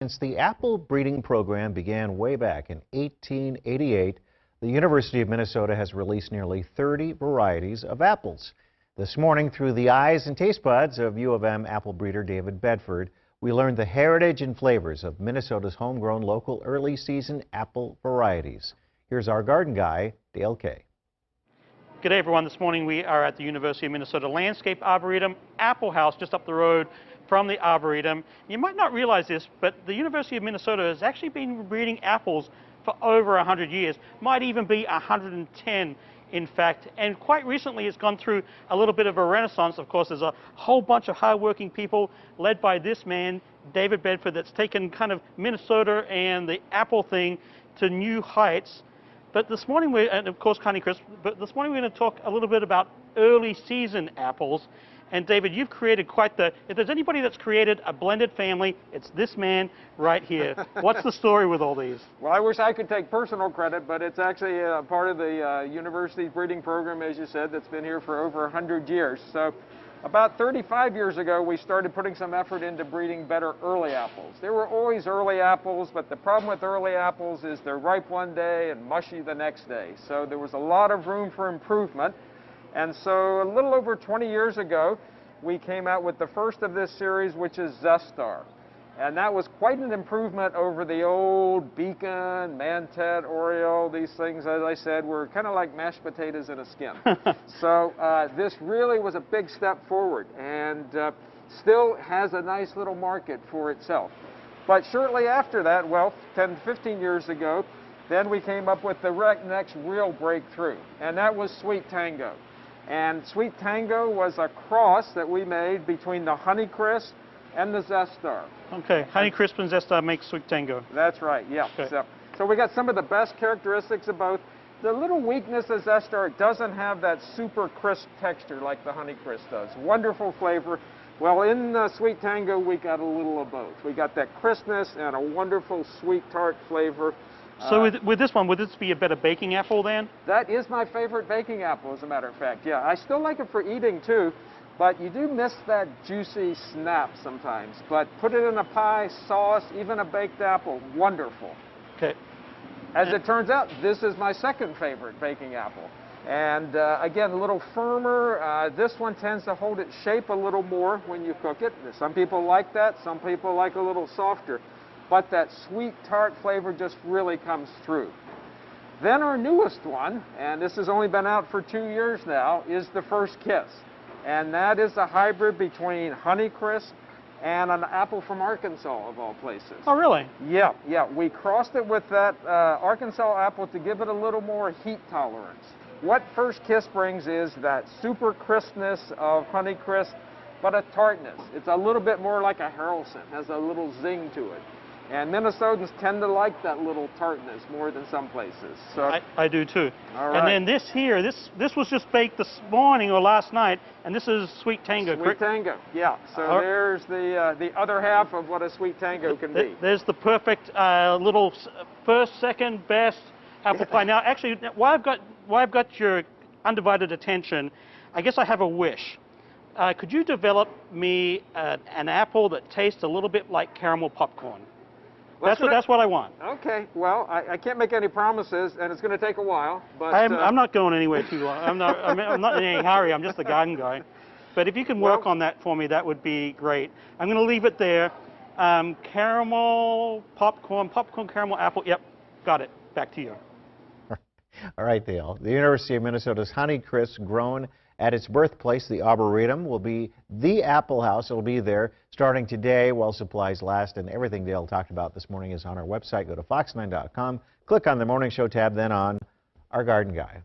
Since the apple breeding program began way back in 1888, the University of Minnesota has released nearly 30 varieties of apples. This morning, through the eyes and taste buds of U of M apple breeder David Bedford, we learned the heritage and flavors of Minnesota's homegrown local early season apple varieties. Here's our garden guy, Dale Kay. Good day, everyone. This morning we are at the University of Minnesota Landscape Arboretum Apple House just up the road from the Arboretum. You might not realize this, but the University of Minnesota has actually been breeding apples for over 100 years, might even be 110 in fact, and quite recently it's gone through a little bit of a renaissance. Of course, there's a whole bunch of hardworking people led by this man, David Bedford, that's taken kind of Minnesota and the apple thing to new heights. But this morning and of course Honeycrisp, but this morning we're going to talk a little bit about early season apples. And David, you've created quite the, if there's anybody that's created a blended family, it's this man right here. What's the story with all these? Well, I wish I could take personal credit, but it's actually part of the university's breeding program, as you said, that's been here for over 100 years. So about 35 years ago, we started putting some effort into breeding better early apples. There were always early apples, but the problem with early apples is they're ripe one day and mushy the next day. So there was a lot of room for improvement. And so a little over 20 years ago, we came out with the first of this series, which is Zestar. And that was quite an improvement over the old Beacon, Mantet, Oriole. These things, as I said, were kind of like mashed potatoes in a skin. So this really was a big step forward and still has a nice little market for itself. But shortly after that, well, 10, 15 years ago, then we came up with the next real breakthrough, and that was Sweet Tango. And Sweet Tango was a cross that we made between the Honeycrisp and the Zestar. Okay, Honeycrisp and Zestar make Sweet Tango. That's right, yeah. Okay. So we got some of the best characteristics of both. The little weakness of Zestar, it doesn't have that super crisp texture like the Honeycrisp does. Wonderful flavor. Well, in Sweet Tango, we got a little of both. We got that crispness and a wonderful sweet tart flavor. So with this one, would this be a better baking apple then? That is my favorite baking apple, as a matter of fact. Yeah, I still like it for eating too, but you do miss that juicy snap sometimes. But put it in a pie, sauce, even a baked apple, wonderful. Okay. As it turns out, this is my second favorite baking apple. And again, a little firmer. This one tends to hold its shape a little more when you cook it. Some people like that, some people like a little softer. But that sweet tart flavor just really comes through. Then our newest one, and this has only been out for 2 years now, is the First Kiss. And that is a hybrid between Honeycrisp and an apple from Arkansas, of all places. Oh, really? Yeah, yeah. We crossed it with that Arkansas apple to give it a little more heat tolerance. What First Kiss brings is that super crispness of Honeycrisp, but a tartness. It's a little bit more like a Haralson, has a little zing to it. And Minnesotans tend to like that little tartness more than some places. So I do too. All right. And then this here, this was just baked this morning or last night, and this is Sweet Tango. Sweet Tango, yeah. So there's the other half of what a Sweet Tango can be. There's the perfect little first, second, best apple pie. Now, actually, while I've got your undivided attention, I guess I have a wish. Could you develop me an apple that tastes a little bit like caramel popcorn? That's what I want. Okay. Well, I can't make any promises, and it's going to take a while. But I'm not going anywhere too long. I'm not in any hurry. I'm just a garden guy. But if you can work on that for me, that would be great. I'm going to leave it there. Caramel popcorn, caramel apple. Yep, got it. Back to you. All right, Dale. The University of Minnesota's Honeycrisp, grown at its birthplace, the Arboretum, will be the Apple House. It'll be there starting today while supplies last. And everything Dale talked about this morning is on our website. Go to fox9.com, click on the Morning Show tab, then on Our Garden Guy.